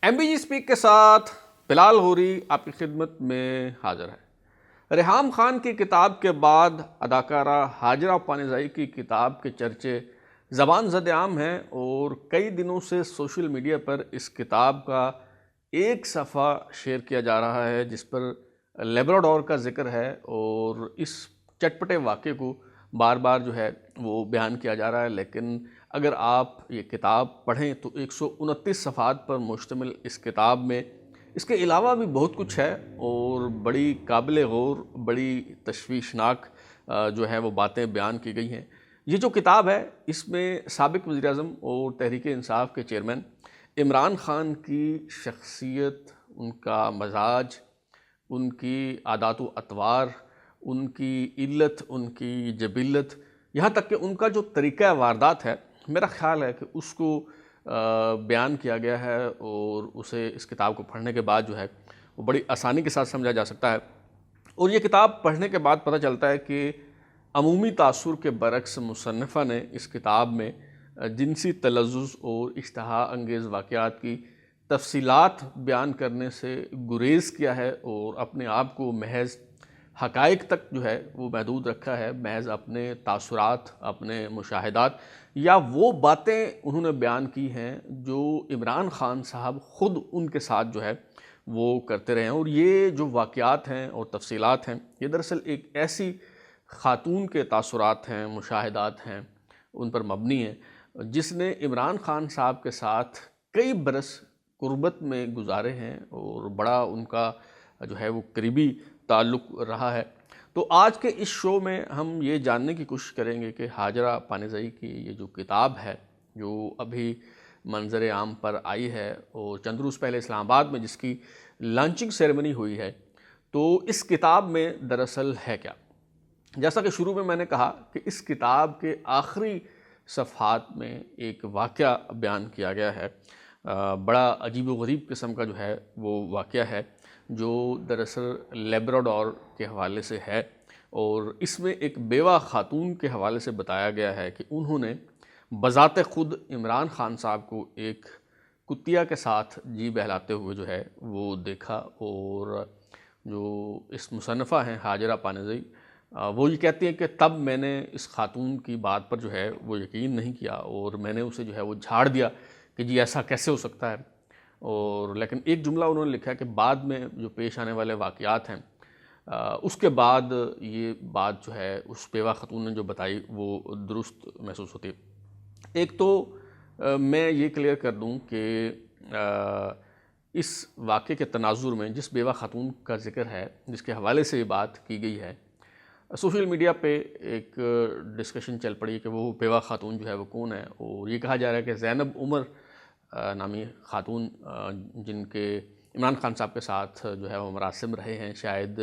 MBG speak کے ساتھ بلال غوری آپ کی خدمت میں حاضر ہے۔ ریحام خان کی کتاب کے بعد اداکارہ ہاجرہ پانیزائی کی کتاب کے چرچے زبان زد عام ہیں اور کئی دنوں سے سوشل میڈیا پر اس کتاب کا ایک صفحہ شیئر کیا جا رہا ہے جس پر لیبراڈور کا ذکر ہے اور اس چٹپٹے واقعے کو بار بار جو ہے وہ بیان کیا جا رہا ہے، لیکن اگر آپ یہ کتاب پڑھیں تو 129 صفحات پر مشتمل اس کتاب میں اس کے علاوہ بھی بہت کچھ ہے اور بڑی قابل غور، بڑی تشویشناک جو ہے وہ باتیں بیان کی گئی ہیں۔ یہ جو کتاب ہے اس میں سابق وزیر اعظم اور تحریک انصاف کے چیئرمین عمران خان کی شخصیت، ان کا مزاج، ان کی عادات و اطوار، ان کی علت، ان کی جبلت، یہاں تک کہ ان کا جو طریقہ واردات ہے، میرا خیال ہے کہ اس کو بیان کیا گیا ہے اور اسے اس کتاب کو پڑھنے کے بعد جو ہے وہ بڑی آسانی کے ساتھ سمجھا جا سکتا ہے۔ اور یہ کتاب پڑھنے کے بعد پتہ چلتا ہے کہ عمومی تاثر کے برعکس مصنفہ نے اس کتاب میں جنسی تلذذ اور اشتہا انگیز واقعات کی تفصیلات بیان کرنے سے گریز کیا ہے اور اپنے آپ کو محض حقائق تک جو ہے وہ محدود رکھا ہے، محض اپنے تاثرات، اپنے مشاہدات یا وہ باتیں انہوں نے بیان کی ہیں جو عمران خان صاحب خود ان کے ساتھ جو ہے وہ کرتے رہے ہیں۔ اور یہ جو واقعات ہیں اور تفصیلات ہیں یہ دراصل ایک ایسی خاتون کے تاثرات ہیں، مشاہدات ہیں، ان پر مبنی ہیں جس نے عمران خان صاحب کے ساتھ کئی برس قربت میں گزارے ہیں اور بڑا ان کا جو ہے وہ قریبی تعلق رہا ہے۔ تو آج کے اس شو میں ہم یہ جاننے کی کوشش کریں گے کہ ہاجرہ پانیزائی کی یہ جو کتاب ہے جو ابھی منظر عام پر آئی ہے اور چند روز پہلے اسلام آباد میں جس کی لانچنگ سیریمنی ہوئی ہے، تو اس کتاب میں دراصل ہے کیا؟ جیسا کہ شروع میں نے کہا کہ اس کتاب کے آخری صفحات میں ایک واقعہ بیان کیا گیا ہے، بڑا عجیب و غریب قسم کا جو ہے وہ واقعہ ہے جو دراصل لیبراڈور کے حوالے سے ہے اور اس میں ایک بیوہ خاتون کے حوالے سے بتایا گیا ہے کہ انہوں نے بذات خود عمران خان صاحب کو ایک کتیا کے ساتھ جی بہلاتے ہوئے جو ہے وہ دیکھا۔ اور جو اس مصنفہ ہیں ہاجرہ پانیزائی، وہ یہ کہتی ہیں کہ تب میں نے اس خاتون کی بات پر جو ہے وہ یقین نہیں کیا اور میں نے اسے جو ہے وہ جھاڑ دیا کہ جی ایسا کیسے ہو سکتا ہے۔ اور لیکن ایک جملہ انہوں نے لکھا ہے کہ بعد میں جو پیش آنے والے واقعات ہیں اس کے بعد یہ بات جو ہے اس بیوہ خاتون نے جو بتائی وہ درست محسوس ہوتی ہے۔ ایک تو میں یہ کلیئر کر دوں کہ اس واقعے کے تناظر میں جس بیوہ خاتون کا ذکر ہے، جس کے حوالے سے یہ بات کی گئی ہے، سوشل میڈیا پہ ایک ڈسکشن چل پڑی کہ وہ بیوہ خاتون جو ہے وہ کون ہے، اور یہ کہا جا رہا ہے کہ زینب عمر نامی خاتون جن کے عمران خان صاحب کے ساتھ جو ہے وہ مراسم رہے ہیں، شاید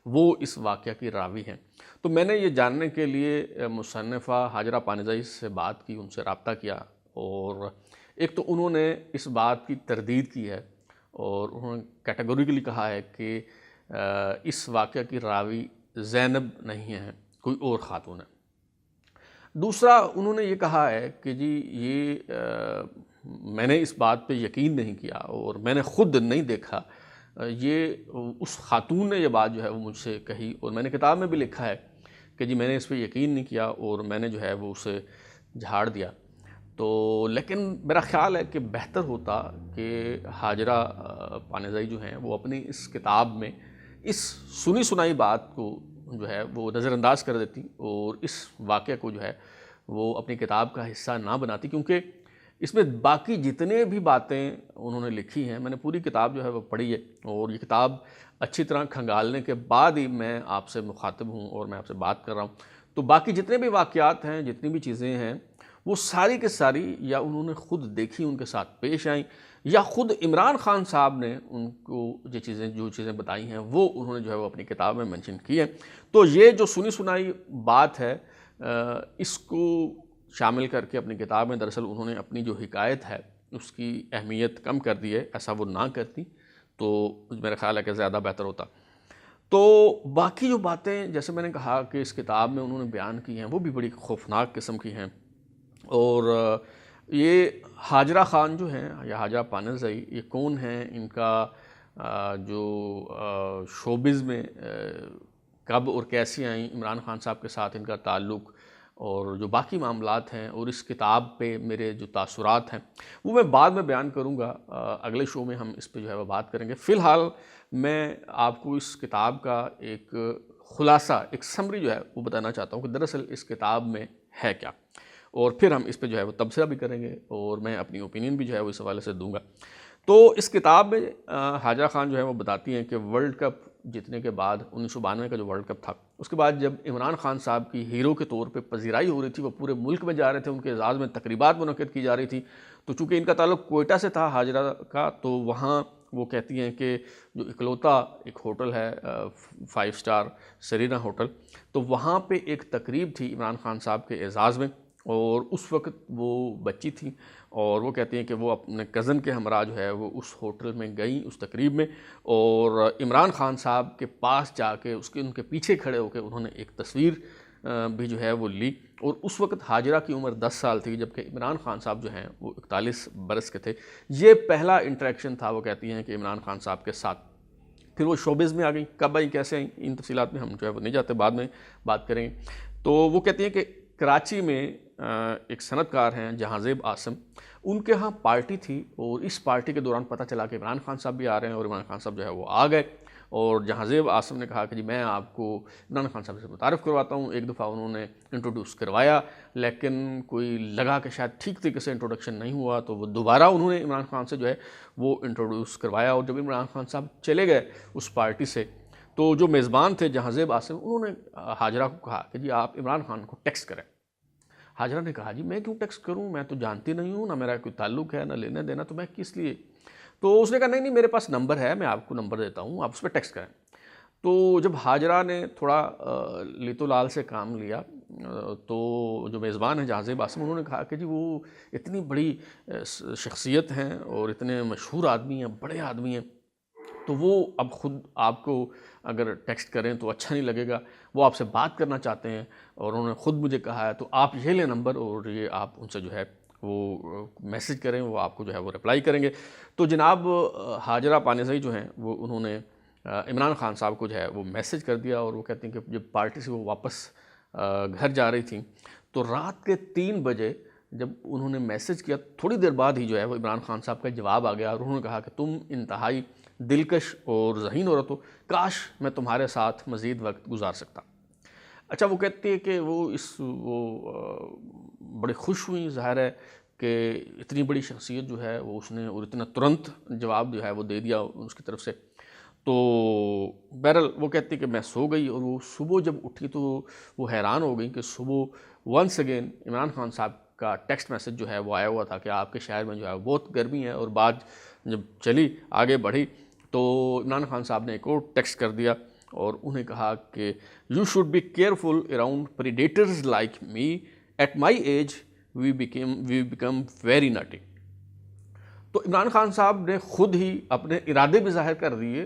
وہ اس واقعہ کی راوی ہیں۔ تو میں نے یہ جاننے کے لیے مصنفہ ہاجرہ پانیزائی سے بات کی، ان سے رابطہ کیا، اور ایک تو انہوں نے اس بات کی تردید کی ہے اور انہوں نے کیٹیگوریکلی کہا ہے کہ اس واقعہ کی راوی زینب نہیں ہے، کوئی اور خاتون ہے۔ دوسرا انہوں نے یہ کہا ہے کہ جی یہ میں نے اس بات پہ یقین نہیں کیا اور میں نے خود نہیں دیکھا، یہ اس خاتون نے یہ بات جو ہے وہ مجھ سے کہی، اور میں نے کتاب میں بھی لکھا ہے کہ جی میں نے اس پہ یقین نہیں کیا اور میں نے جو ہے وہ اسے جھاڑ دیا۔ تو لیکن میرا خیال ہے کہ بہتر ہوتا کہ ہاجرہ پانیزائی جو ہیں وہ اپنی اس کتاب میں اس سنی سنائی بات کو جو ہے وہ نظر انداز کر دیتی اور اس واقعہ کو جو ہے وہ اپنی کتاب کا حصہ نہ بناتی، کیونکہ اس میں باقی جتنے بھی باتیں انہوں نے لکھی ہیں، میں نے پوری کتاب جو ہے وہ پڑھی ہے اور یہ کتاب اچھی طرح کھنگالنے کے بعد ہی میں آپ سے مخاطب ہوں اور میں آپ سے بات کر رہا ہوں۔ تو باقی جتنے بھی واقعات ہیں، جتنی بھی چیزیں ہیں، وہ ساری کے ساری یا انہوں نے خود دیکھی، ان کے ساتھ پیش آئیں، یا خود عمران خان صاحب نے ان کو جو چیزیں بتائی ہیں وہ انہوں نے جو ہے وہ اپنی کتاب میں منشن کی ہیں۔ تو یہ جو سنی سنائی بات ہے اس کو شامل کر کے اپنی کتاب میں دراصل انہوں نے اپنی جو حکایت ہے اس کی اہمیت کم کر دی ہے، ایسا وہ نہ کرتی تو میرا خیال ہے کہ زیادہ بہتر ہوتا۔ تو باقی جو باتیں جیسے میں نے کہا کہ اس کتاب میں انہوں نے بیان کی ہیں وہ بھی بڑی خوفناک قسم کی ہیں، اور یہ حاجرہ خان جو ہیں یا حاجرہ پانیزئی، یہ کون ہیں؟ ان کا جو شوبز میں کب اور کیسی آئیں، عمران خان صاحب کے ساتھ ان کا تعلق، اور جو باقی معاملات ہیں، اور اس کتاب پہ میرے جو تاثرات ہیں وہ میں بعد میں بیان کروں گا۔ اگلے شو میں ہم اس پہ جو ہے وہ بات کریں گے۔ فی الحال میں آپ کو اس کتاب کا ایک خلاصہ، ایک سمری جو ہے وہ بتانا چاہتا ہوں کہ دراصل اس کتاب میں ہے کیا، اور پھر ہم اس پہ جو ہے وہ تبصرہ بھی کریں گے، اور میں اپنی اوپینین بھی جو ہے وہ اس حوالے سے دوں گا۔ تو اس کتاب میں حاجرہ خان جو ہے وہ بتاتی ہیں کہ ورلڈ کپ جیتنے کے بعد 1992 کا جو ورلڈ کپ تھا، اس کے بعد جب عمران خان صاحب کی ہیرو کے طور پہ پذیرائی ہو رہی تھی، وہ پورے ملک میں جا رہے تھے، ان کے اعزاز میں تقریبات منعقد کی جا رہی تھی، تو چونکہ ان کا تعلق کوئٹہ سے تھا حاجرہ کا، تو وہاں وہ کہتی ہیں کہ جو اکلوتا ایک ہوٹل ہے 5 اسٹار سرینا ہوٹل، تو وہاں پہ ایک تقریب تھی عمران خان صاحب کے اعزاز میں، اور اس وقت وہ بچی تھیں، اور وہ کہتی ہیں کہ وہ اپنے کزن کے ہمراہ جو ہے وہ اس ہوٹل میں گئیں اس تقریب میں، اور عمران خان صاحب کے پاس جا کے ان کے پیچھے کھڑے ہو کے انہوں نے ایک تصویر بھی جو ہے وہ لی، اور اس وقت حاجرہ کی عمر 10 سال تھی، جبکہ عمران خان صاحب جو ہیں وہ 41 برس کے تھے۔ یہ پہلا انٹریکشن تھا، وہ کہتی ہیں کہ عمران خان صاحب کے ساتھ۔ پھر وہ شوبز میں آ گئیں، کب آئیں کیسے آئیں ان تفصیلات میں ہم جو ہے وہ نہیں جاتے، بعد میں بات کریں گے۔ تو وہ کہتی ہیں کہ کراچی میں ایک صنعت کار ہیں جہانزیب عاصم، ان کے ہاں پارٹی تھی، اور اس پارٹی کے دوران پتہ چلا کہ عمران خان صاحب بھی آ رہے ہیں، اور عمران خان صاحب جو ہے وہ آ گئے، اور جہانزیب عاصم نے کہا کہ جی میں آپ کو عمران خان صاحب سے متعارف کرواتا ہوں۔ ایک دفعہ انہوں نے انٹروڈیوس کروایا، لیکن کوئی لگا کہ شاید ٹھیک طریقے سے انٹروڈکشن نہیں ہوا، تو وہ دوبارہ انہوں نے عمران خان سے جو ہے وہ انٹروڈیوس کروایا، اور جب عمران خان صاحب چلے گئے اس پارٹی سے، تو جو میزبان تھے جہانزیب عاصم، انہوں نے حاجرہ کو کہا کہ جی آپ عمران خان کو ٹیکسٹ کریں۔ حاجرہ نے کہا جی میں کیوں ٹیکسٹ کروں، میں تو جانتی نہیں ہوں، نہ میرا کوئی تعلق ہے، نہ لینا دینا، تو میں کس لیے؟ تو اس نے کہا نہیں میرے پاس نمبر ہے، میں آپ کو نمبر دیتا ہوں، آپ اس پہ ٹیکسٹ کریں۔ تو جب حاجرہ نے تھوڑا لیتو لال سے کام لیا، تو جو میزبان ہیں جہانزیب عاصم، انہوں نے کہا کہ جی وہ اتنی بڑی شخصیت ہیں اور اتنے مشہور آدمی ہیں، بڑے آدمی ہیں، تو وہ اب خود آپ کو اگر ٹیکسٹ کریں تو اچھا نہیں لگے گا، وہ آپ سے بات کرنا چاہتے ہیں، اور انہوں نے خود مجھے کہا ہے، تو آپ یہ لیں نمبر، اور یہ آپ ان سے جو ہے وہ میسج کریں، وہ آپ کو جو ہے وہ رپلائی کریں گے۔ تو جناب حاجرہ پانیزئی جو ہیں وہ انہوں نے عمران خان صاحب کو جو ہے وہ میسج کر دیا، اور وہ کہتے ہیں کہ جب پارٹی سے وہ واپس گھر جا رہی تھیں، تو رات کے 3 بجے جب انہوں نے میسج کیا، تھوڑی دیر بعد ہی جو ہے وہ عمران خان صاحب کا جواب آ گیا، اور انہوں نے کہا کہ تم انتہائی دلکش اور ذہین عورت ہو، کاش میں تمہارے ساتھ مزید وقت گزار سکتا۔ اچھا، وہ کہتی ہے کہ وہ بڑے خوش ہوئیں، ظاہر ہے کہ اتنی بڑی شخصیت جو ہے وہ اس نے، اور اتنا ترنت جواب جو ہے وہ دے دیا اس کی طرف سے۔ تو بہرحال وہ کہتی ہے کہ میں سو گئی، اور وہ صبح جب اٹھی تو وہ حیران ہو گئی کہ صبح ونس اگین عمران خان صاحب کا ٹیکسٹ میسج جو ہے وہ آیا ہوا تھا کہ آپ کے شہر میں جو ہے بہت گرمی ہے، اور بات جب چلی آگے بڑھی تو عمران خان صاحب نے ایک اور ٹیکسٹ کر دیا، اور انہیں کہا کہ you should be careful around predators like me, at my age we become very naughty. تو عمران خان صاحب نے خود ہی اپنے ارادے بھی ظاہر کر دیے،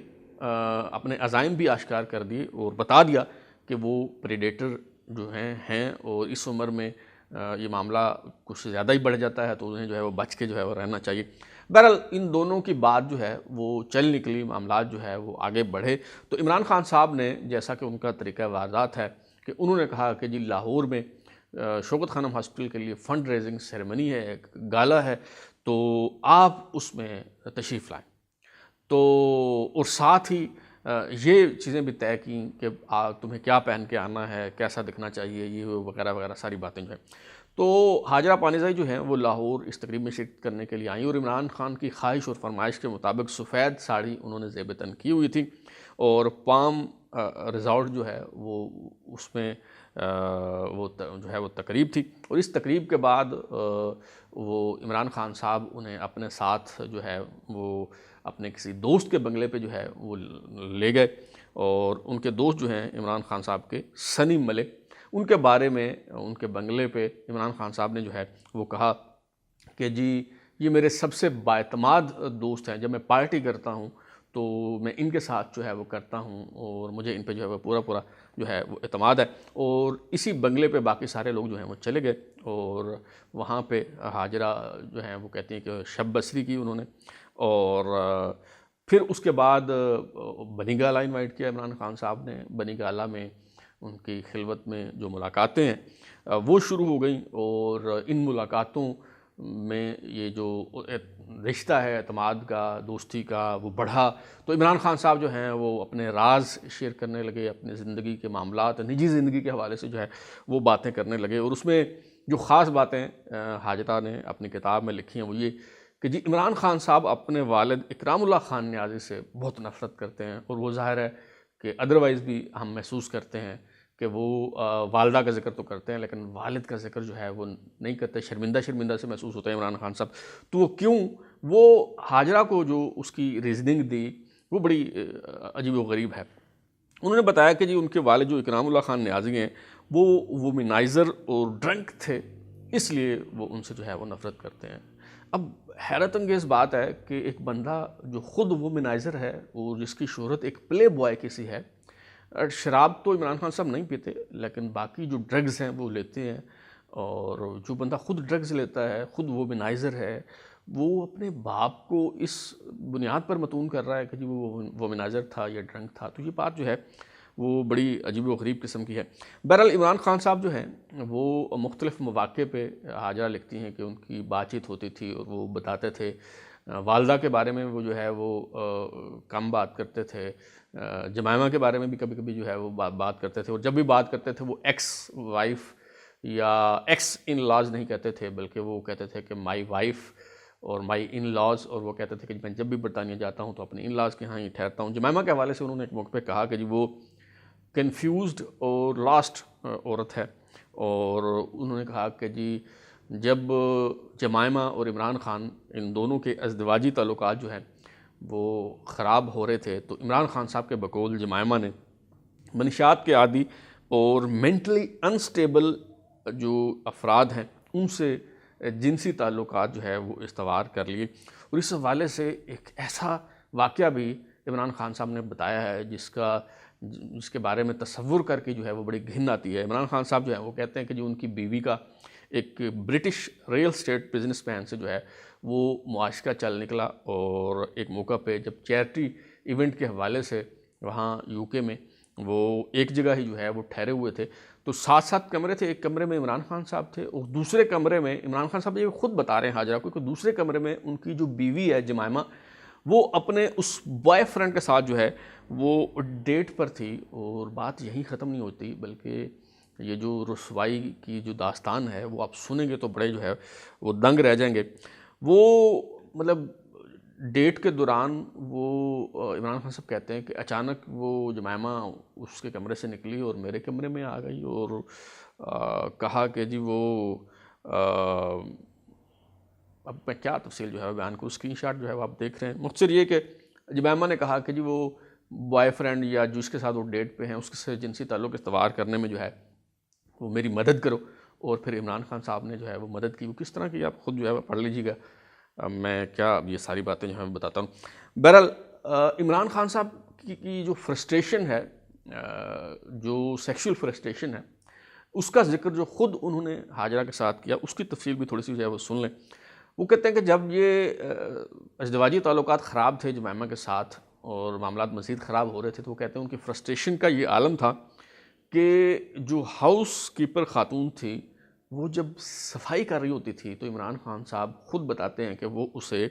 اپنے عزائم بھی آشکار کر دیے، اور بتا دیا کہ وہ پریڈیٹر جو ہیں اور اس عمر میں یہ معاملہ کچھ زیادہ ہی بڑھ جاتا ہے، تو انہیں جو ہے وہ بچ کے جو ہے وہ رہنا چاہیے۔ بہرحال ان دونوں کی بات جو ہے وہ چل نکلی، معاملات جو ہے وہ آگے بڑھے، تو عمران خان صاحب نے، جیسا کہ ان کا طریقہ واردات ہے، کہ انہوں نے کہا کہ جی لاہور میں شوکت خانم ہاسپٹل کے لیے فنڈ ریزنگ سیریمنی ہے، ایک گالا ہے، تو آپ اس میں تشریف لائیں۔ تو اور ساتھ ہی یہ چیزیں بھی طے کیں کہ تمہیں کیا پہن کے آنا ہے، کیسا دکھنا چاہیے، یہ وغیرہ وغیرہ ساری باتیں جو ہیں۔ تو حاجرہ پانیزئی جو ہیں وہ لاہور اس تقریب میں شرکت کرنے کے لیے آئیں، اور عمران خان کی خواہش اور فرمائش کے مطابق سفید ساڑی انہوں نے زیب تن کی ہوئی تھی، اور پام ریزورٹ جو ہے وہ اس میں وہ جو ہے وہ تقریب تھی، اور اس تقریب کے بعد وہ عمران خان صاحب انہیں اپنے ساتھ جو ہے وہ اپنے کسی دوست کے بنگلے پہ جو ہے وہ لے گئے، اور ان کے دوست جو ہیں عمران خان صاحب کے سنی ملک، ان کے بارے میں ان کے بنگلے پہ عمران خان صاحب نے جو ہے وہ کہا کہ جی یہ میرے سب سے بااعتماد دوست ہیں، جب میں پارٹی کرتا ہوں تو میں ان کے ساتھ جو ہے وہ کرتا ہوں اور مجھے ان پہ جو ہے وہ پورا جو ہے وہ اعتماد ہے۔ اور اسی بنگلے پہ باقی سارے لوگ جو ہیں وہ چلے گئے اور وہاں پہ ہاجرہ جو ہیں وہ کہتی ہیں کہ شب بصری کی انہوں نے، اور پھر اس کے بعد بنی گالہ انوائٹ کیا عمران خان صاحب نے۔ بنی گالہ میں ان کی خلوت میں جو ملاقاتیں ہیں وہ شروع ہو گئیں، اور ان ملاقاتوں میں یہ جو رشتہ ہے اعتماد کا، دوستی کا، وہ بڑھا۔ تو عمران خان صاحب جو ہیں وہ اپنے راز شیئر کرنے لگے، اپنے زندگی کے معاملات، نجی زندگی کے حوالے سے جو ہے وہ باتیں کرنے لگے۔ اور اس میں جو خاص باتیں حاجرہ نے اپنی کتاب میں لکھی ہیں وہ یہ کہ جی عمران خان صاحب اپنے والد اکرام اللہ خان نیازی سے بہت نفرت کرتے ہیں، اور وہ ظاہر ہے کہ ادروائز بھی ہم محسوس کرتے ہیں کہ وہ والدہ کا ذکر تو کرتے ہیں لیکن والد کا ذکر جو ہے وہ نہیں کرتے، شرمندہ سے محسوس ہوتے ہیں عمران خان صاحب۔ تو وہ کیوں؟ وہ حاجرہ کو جو اس کی ریزننگ دی وہ بڑی عجیب و غریب ہے۔ انہوں نے بتایا کہ جی ان کے والد جو اکرام اللہ خان نیازی ہیں وہ وومنائزر اور ڈرنک تھے، اس لیے وہ ان سے جو ہے وہ نفرت کرتے ہیں۔ اب حیرت انگیز بات ہے کہ ایک بندہ جو خود وومنائزر ہے اور جس کی شہرت ایک پلے بوائے کی سی ہے، شراب تو عمران خان صاحب نہیں پیتے لیکن باقی جو ڈرگز ہیں وہ لیتے ہیں، اور جو بندہ خود ڈرگز لیتا ہے، خود وومنائزر ہے، وہ اپنے باپ کو اس بنیاد پر متون کر رہا ہے کہ جی وہ وومنائزر تھا یا ڈرنک تھا۔ تو یہ بات جو ہے وہ بڑی عجیب و غریب قسم کی ہے۔ بہرحال عمران خان صاحب جو ہیں وہ مختلف مواقع پہ حاجرہ لکھتی ہیں کہ ان کی بات چیت ہوتی تھی اور وہ بتاتے تھے، والدہ کے بارے میں وہ جو ہے وہ کم بات کرتے تھے، جمائمہ کے بارے میں بھی کبھی کبھی جو ہے وہ بات کرتے تھے، اور جب بھی بات کرتے تھے وہ ایکس وائف یا ایکس ان لاز نہیں کہتے تھے بلکہ وہ کہتے تھے کہ مائی وائف اور مائی ان لاز، اور وہ کہتے تھے کہ میں جب بھی برطانیہ جاتا ہوں تو اپنے ان لاز کے ہاں ہی ٹھہرتا ہوں۔ جمائمہ کے حوالے سے انہوں نے ایک موقع پہ کہا کہ جی وہ کنفیوزڈ اور لاسٹ عورت ہے، اور انہوں نے کہا کہ جی جب جمائمہ اور عمران خان ان دونوں کے ازدواجی تعلقات جو ہیں وہ خراب ہو رہے تھے تو عمران خان صاحب کے بقول جمائمہ نے منشیات کے عادی اور مینٹلی انسٹیبل جو افراد ہیں ان سے جنسی تعلقات جو ہے وہ استوار کر لیے۔ اور اس حوالے سے ایک ایسا واقعہ بھی عمران خان صاحب نے بتایا ہے جس کے بارے میں تصور کر کے جو ہے وہ بڑی گھن آتی ہے۔ عمران خان صاحب جو ہے وہ کہتے ہیں کہ جو ان کی بیوی کا ایک British real estate business man سے جو ہے وہ معاشقہ چل نکلا، اور ایک موقع پہ جب چیریٹی ایونٹ کے حوالے سے وہاں یو کے میں وہ ایک جگہ ہی جو ہے وہ ٹھہرے ہوئے تھے، تو 7 کمرے تھے، ایک کمرے میں عمران خان صاحب تھے اور دوسرے کمرے میں عمران خان صاحب یہ خود بتا رہے ہیں حاجرہ کو کہ دوسرے کمرے میں ان کی جو بیوی ہے جمائمہ وہ اپنے اس بوائے فرینڈ کے ساتھ جو ہے وہ ڈیٹ پر تھی، اور بات یہیں ختم نہیں ہوتی بلکہ یہ جو رسوائی کی جو داستان ہے وہ آپ سنیں گے تو بڑے جو ہے وہ دنگ رہ جائیں گے۔ وہ مطلب ڈیٹ کے دوران وہ عمران خان صاحب کہتے ہیں کہ اچانک وہ جمائمہ اس کے کمرے سے نکلی اور میرے کمرے میں آ گئی اور کہا کہ جی وہ اب میں کیا تفصیل جو ہے بیان کروں، اسکرین شاٹ جو ہے وہ آپ دیکھ رہے ہیں۔ مختصر یہ کہ جمائمہ نے کہا کہ جی وہ بوائے فرینڈ یا جس کے ساتھ وہ ڈیٹ پہ ہیں اس سے جنسی تعلق استوار کرنے میں جو ہے وہ میری مدد کرو، اور پھر عمران خان صاحب نے جو ہے وہ مدد کی۔ وہ کس طرح کی آپ خود جو ہے وہ پڑھ لیجیے گا، میں کیا یہ ساری باتیں جو ہے میں بتاتا ہوں۔ بہرحال عمران خان صاحب کی جو فرسٹریشن ہے، جو سیکشول فرسٹریشن ہے، اس کا ذکر جو خود انہوں نے حاجرہ کے ساتھ کیا، اس کی تفصیل بھی تھوڑی سی جو ہے وہ سن لیں۔ وہ کہتے ہیں کہ جب یہ ازدواجی تعلقات خراب تھے جمائمہ کے ساتھ اور معاملات مزید خراب ہو رہے تھے، تو وہ کہتے ہیں ان کی فرسٹریشن کا یہ عالم تھا کہ جو ہاؤس کیپر خاتون تھی وہ جب صفائی کر رہی ہوتی تھی تو عمران خان صاحب خود بتاتے ہیں کہ وہ اسے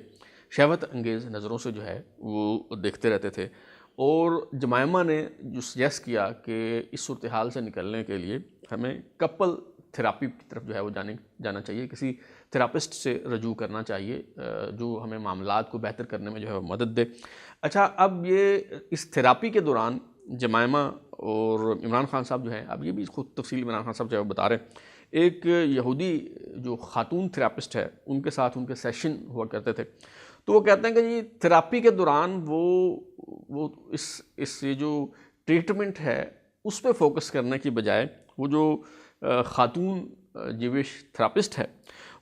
شہوت انگیز نظروں سے جو ہے وہ دیکھتے رہتے تھے، اور جمائمہ نے جو سجیسٹ کیا کہ اس صورتحال سے نکلنے کے لیے ہمیں کپل تھراپی کی طرف جو ہے وہ جانا چاہیے، کسی تھراپسٹ سے رجوع کرنا چاہیے جو ہمیں معاملات کو بہتر کرنے میں جو ہے وہ مدد دے۔ اچھا، اب یہ اس تھراپی کے دوران جمائمہ اور عمران خان صاحب جو ہیں، اب یہ بھی خود تفصیل عمران خان صاحب جو ہے بتا رہے ہیں، ایک یہودی جو خاتون تھراپسٹ ہے ان کے ساتھ ان کے سیشن ہوا کرتے تھے، تو وہ کہتے ہیں کہ جی تھراپی کے دوران وہ اس یہ جو ٹریٹمنٹ ہے اس پہ فوکس کرنے کی بجائے وہ جو خاتون جیوش تھراپسٹ ہے،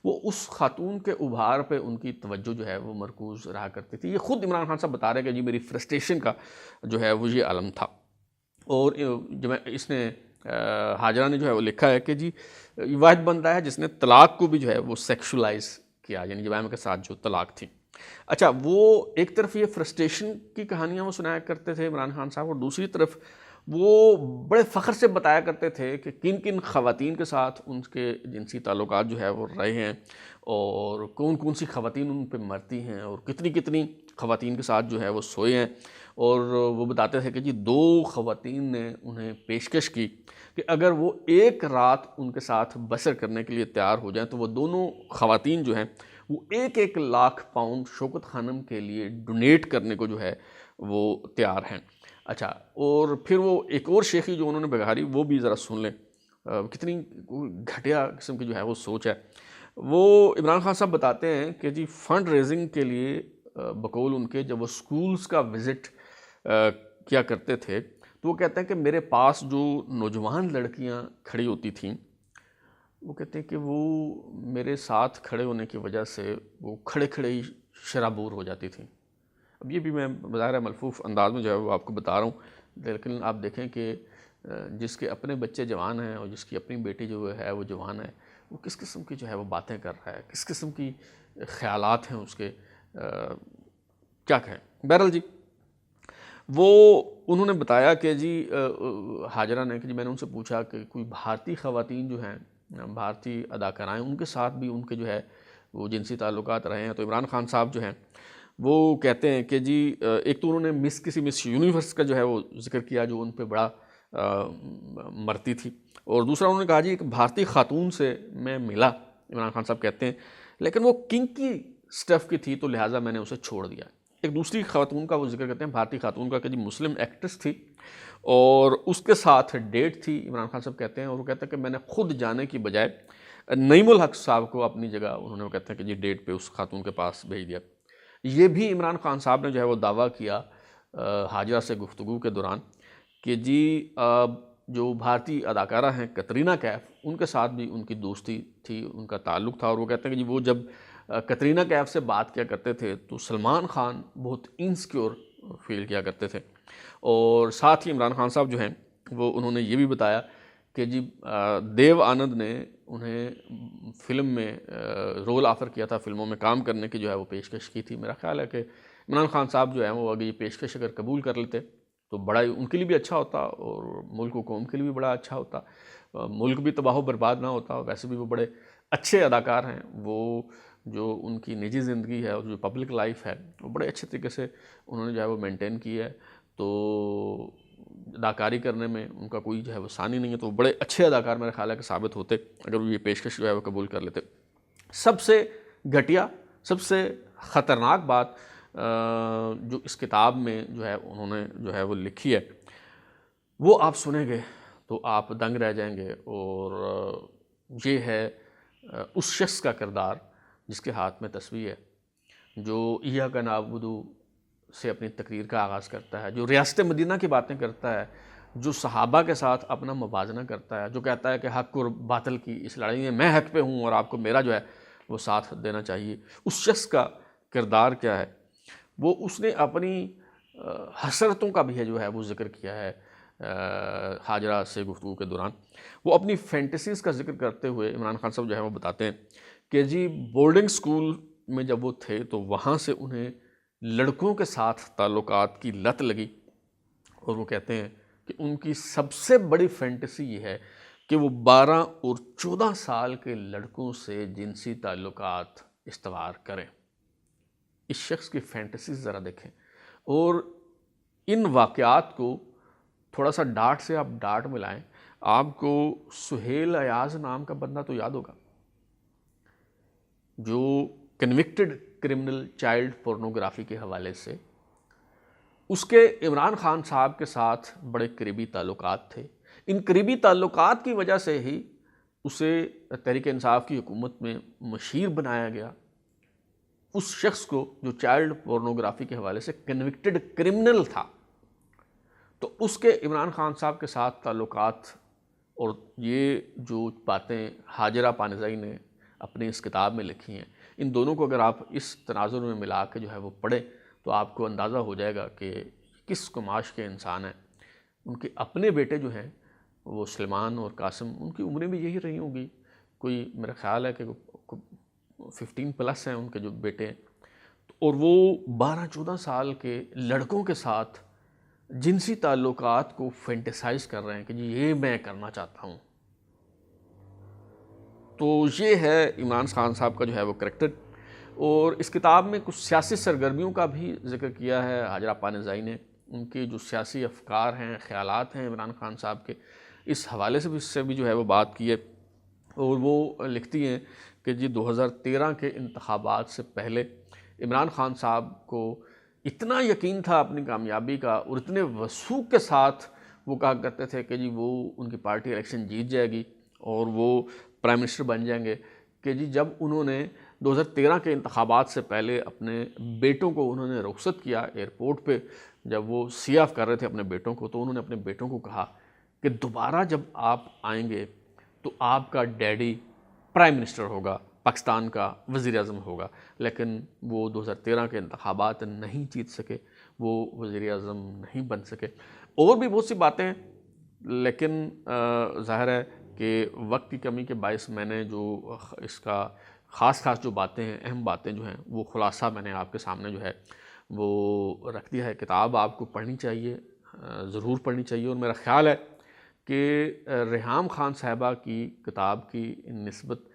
وہ اس خاتون کے ابھار پہ ان کی توجہ جو ہے وہ مرکوز رہا کرتی تھی۔ یہ خود عمران خان صاحب بتا رہے ہیں کہ جی میری فرسٹریشن کا جو ہے وہ یہ عالم تھا۔ اور جو اس نے حاجرہ نے جو ہے وہ لکھا ہے کہ جی واحد بندہ ہے جس نے طلاق کو بھی جو ہے وہ سیکشولائز کیا، یعنی جوائم کے ساتھ جو طلاق تھی۔ اچھا، وہ ایک طرف یہ فرسٹریشن کی کہانیاں وہ سنایا کرتے تھے عمران خان صاحب، اور دوسری طرف وہ بڑے فخر سے بتایا کرتے تھے کہ کن کن خواتین کے ساتھ ان کے جنسی تعلقات جو ہے وہ رہے ہیں، اور کون کون سی خواتین ان پہ مرتی ہیں، اور کتنی کتنی خواتین کے ساتھ جو ہے وہ سوئے ہیں۔ اور وہ بتاتے تھے کہ جی 2 خواتین نے انہیں پیشکش کی کہ اگر وہ ایک رات ان کے ساتھ بسر کرنے کے لیے تیار ہو جائیں تو وہ دونوں خواتین جو ہیں وہ 1 لاکھ پاؤنڈ شوکت خانم کے لیے ڈونیٹ کرنے کو جو ہے وہ تیار ہیں۔ اچھا، اور پھر وہ ایک اور شیخی جو انہوں نے بگاری وہ بھی ذرا سن لیں، کتنی گھٹیا قسم کی جو ہے وہ سوچ ہے۔ وہ عمران خان صاحب بتاتے ہیں کہ جی فنڈ ریزنگ کے لیے بقول ان کے جب وہ سکولز کا وزٹ کیا کرتے تھے تو وہ کہتے ہیں کہ میرے پاس جو نوجوان لڑکیاں کھڑی ہوتی تھیں، وہ کہتے ہیں کہ وہ میرے ساتھ کھڑے ہونے کی وجہ سے وہ کھڑے کھڑے ہی شرابور ہو جاتی تھیں۔ اب یہ بھی میں بظاہر ملفوف انداز میں جو ہے وہ آپ کو بتا رہا ہوں، لیکن آپ دیکھیں کہ جس کے اپنے بچے جوان ہیں اور جس کی اپنی بیٹی جو ہے وہ جوان ہے، وہ کس قسم کی جو ہے وہ باتیں کر رہا ہے، کس قسم کی خیالات ہیں اس کے، کیا کہیں۔ بہرحال جی وہ انہوں نے بتایا کہ جی حاجرہ نے کہ جی میں نے ان سے پوچھا کہ کوئی بھارتی خواتین جو ہیں، بھارتی اداکارائیں، ان کے ساتھ بھی ان کے جو ہے وہ جنسی تعلقات رہے ہیں، تو عمران خان صاحب جو ہیں وہ کہتے ہیں کہ جی ایک تو انہوں نے کسی مس یونیورس کا جو ہے وہ ذکر کیا جو ان پہ بڑا مرتی تھی، اور دوسرا انہوں نے کہا جی ایک بھارتی خاتون سے میں ملا، عمران خان صاحب کہتے ہیں، لیکن وہ کنکی سٹف کی تھی تو لہٰذا میں نے اسے چھوڑ دیا۔ ایک دوسری خاتون کا وہ ذکر کرتے ہیں، بھارتی خاتون کا، کہ جی مسلم ایکٹریس تھی اور اس کے ساتھ ڈیٹ تھی، عمران خان صاحب کہتے ہیں، اور وہ کہتے ہیں کہ میں نے خود جانے کی بجائے نعیم الحق صاحب کو اپنی جگہ انہوں نے وہ کہتے ہیں کہ جی ڈیٹ پہ اس خاتون کے پاس بھیج دیا۔ یہ بھی عمران خان صاحب نے جو ہے وہ دعویٰ کیا حاجرہ سے گفتگو کے دوران کہ جی جو بھارتی اداکارہ ہیں کترینہ کیف، ان کے ساتھ بھی ان کی دوستی تھی، ان کا تعلق تھا، اور وہ کہتے ہیں کہ جی وہ جب کترینہ کیف سے بات کیا کرتے تھے تو سلمان خان بہت انسیکیور فیل کیا کرتے تھے۔ اور ساتھ ہی عمران خان صاحب جو ہیں وہ انہوں نے یہ بھی بتایا کہ جی دیو آنند نے انہیں فلم میں رول آفر کیا تھا، فلموں میں کام کرنے کی جو ہے وہ پیشکش کی تھی۔ میرا خیال ہے کہ عمران خان صاحب جو ہیں وہ اگر یہ پیشکش اگر قبول کر لیتے تو بڑا ان کے لیے بھی اچھا ہوتا اور ملک و قوم کے لیے بھی بڑا اچھا ہوتا، ملک بھی تباہ و برباد نہ ہوتا۔ ویسے بھی وہ بڑے اچھے اداکار ہیں، وہ جو ان کی نجی زندگی ہے اور جو پبلک لائف ہے وہ بڑے اچھے طریقے سے انہوں نے جو ہے وہ مینٹین کی ہے، تو اداکاری کرنے میں ان کا کوئی جو ہے وہ ثانی نہیں ہے، تو وہ بڑے اچھے اداکار میرا خیال ہے کہ ثابت ہوتے اگر وہ یہ پیشکش جو ہے وہ قبول کر لیتے۔ سب سے گھٹیا، سب سے خطرناک بات جو اس کتاب میں جو ہے انہوں نے جو ہے وہ لکھی ہے، وہ آپ سنیں گے تو آپ دنگ رہ جائیں گے، اور یہ ہے اس شخص کا کردار جس کے ہاتھ میں تسبیح ہے، جو ایاک نعبد سے اپنی تقریر کا آغاز کرتا ہے، جو ریاست مدینہ کی باتیں کرتا ہے، جو صحابہ کے ساتھ اپنا موازنہ کرتا ہے، جو کہتا ہے کہ حق اور باطل کی اس لڑائی میں حق پہ ہوں اور آپ کو میرا جو ہے وہ ساتھ دینا چاہیے۔ اس شخص کا کردار کیا ہے؟ وہ اس نے اپنی حسرتوں کا بھی جو ہے وہ ذکر کیا ہے حاجرہ سے گفتگو کے دوران۔ وہ اپنی فینٹیسیز کا ذکر کرتے ہوئے عمران خان صاحب جو ہے وہ بتاتے ہیں کہ جی بورڈنگ سکول میں جب وہ تھے تو وہاں سے انہیں لڑکوں کے ساتھ تعلقات کی لت لگی، اور وہ کہتے ہیں کہ ان کی سب سے بڑی فینٹیسی یہ ہے کہ وہ 12 اور 14 سال کے لڑکوں سے جنسی تعلقات استوار کریں۔ اس شخص کی فینٹیسیز ذرا دیکھیں، اور ان واقعات کو تھوڑا سا ڈاٹ سے آپ ڈاٹ ملائیں، آپ کو سہیل ایاز نام کا بندہ تو یاد ہوگا، جو کنوکٹڈ کرمنل چائلڈ پورنوگرافی کے حوالے سے اس کے عمران خان صاحب کے ساتھ بڑے قریبی تعلقات تھے۔ ان قریبی تعلقات کی وجہ سے ہی اسے تحریک انصاف کی حکومت میں مشیر بنایا گیا۔ اس شخص کو جو چائلڈ پورنوگرافی کے حوالے سے کنوکٹڈ کرمنل تھا، تو اس کے عمران خان صاحب کے ساتھ تعلقات اور یہ جو باتیں حاجرہ پانیزائی نے اپنی اس کتاب میں لکھی ہیں، ان دونوں کو اگر آپ اس تناظر میں ملا کے جو ہے وہ پڑھیں تو آپ کو اندازہ ہو جائے گا کہ کس کماش کے انسان ہیں۔ ان کے اپنے بیٹے جو ہیں وہ سلیمان اور قاسم، ان کی عمریں بھی یہی رہی ہوں گی، کوئی میرا خیال ہے کہ 15+ ہیں ان کے جو بیٹے ہیں، اور وہ 12-14 سال کے لڑکوں کے ساتھ جنسی تعلقات کو فینٹیسائز کر رہے ہیں کہ جی یہ میں کرنا چاہتا ہوں۔ تو یہ ہے عمران خان صاحب کا جو ہے وہ کریکٹر۔ اور اس کتاب میں کچھ سیاسی سرگرمیوں کا بھی ذکر کیا ہے حاجرہ پانیزائی نے، ان کے جو سیاسی افکار ہیں، خیالات ہیں عمران خان صاحب کے، اس حوالے سے بھی اس سے بھی جو ہے وہ بات کی ہے۔ اور وہ لکھتی ہیں کہ جی 2013 کے انتخابات سے پہلے عمران خان صاحب کو اتنا یقین تھا اپنی کامیابی کا، اور اتنے وثوق کے ساتھ وہ کہا کرتے تھے کہ جی وہ ان کی پارٹی الیکشن جیت جائے گی اور وہ پرائم منسٹر بن جائیں گے، کہ جی جب انہوں نے 2013 کے انتخابات سے پہلے اپنے بیٹوں کو انہوں نے رخصت کیا ایئرپورٹ پہ، جب وہ سی آف کر رہے تھے اپنے بیٹوں کو، تو انہوں نے اپنے بیٹوں کو کہا کہ دوبارہ جب آپ آئیں گے تو آپ کا ڈیڈی پرائم منسٹر ہوگا، پاکستان کا وزیر اعظم ہوگا۔ لیکن وہ 2013 کے انتخابات نہیں جیت سکے، وہ وزیر اعظم نہیں بن سکے۔ اور بھی بہت سی باتیں ہیں، لیکن ظاہر ہے کہ وقت کی کمی کے باعث میں نے جو اس کا خاص جو باتیں ہیں، اہم باتیں جو ہیں، وہ خلاصہ میں نے آپ کے سامنے جو ہے وہ رکھ دیا ہے۔ کتاب آپ کو پڑھنی چاہیے، ضرور پڑھنی چاہیے، اور میرا خیال ہے کہ ریحام خان صاحبہ کی کتاب کی نسبت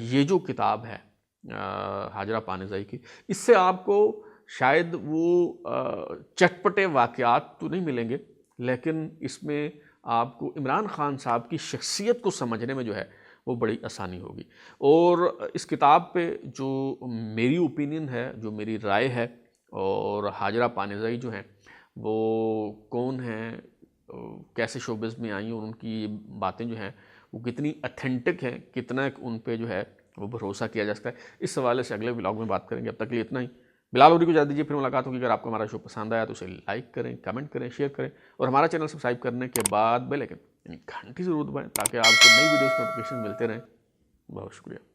یہ جو کتاب ہے حاجرہ پانیزائی کی، اس سے آپ کو شاید وہ چٹپٹے واقعات تو نہیں ملیں گے، لیکن اس میں آپ کو عمران خان صاحب کی شخصیت کو سمجھنے میں جو ہے وہ بڑی آسانی ہوگی۔ اور اس کتاب پہ جو میری اوپینین ہے، جو میری رائے ہے، اور حاجرہ پانیزائی جو ہیں وہ کون ہیں، کیسے شوبز میں آئیں، اور ان کی باتیں جو ہیں وہ کتنی اتھینٹک ہیں، کتنا ان پہ جو ہے وہ بھروسہ کیا جا سکتا ہے، اس حوالے سے اگلے ولاگ میں بات کریں گے۔ اب تک لیے اتنا ہی۔ بلال لوری کو اجازت دیجیے، پھر ملاقات ہوگی۔ اگر آپ کو ہمارا شو پسند آیا تو اسے لائک کریں، کمنٹ کریں، شیئر کریں، اور ہمارا چینل سبسکرائب کرنے کے بعد بیل آئکن یعنی گھنٹی ضرور دبائیں تاکہ آپ کو نئی ویڈیوز کے نوٹیفیکیشن ملتے رہیں۔ بہت شکریہ۔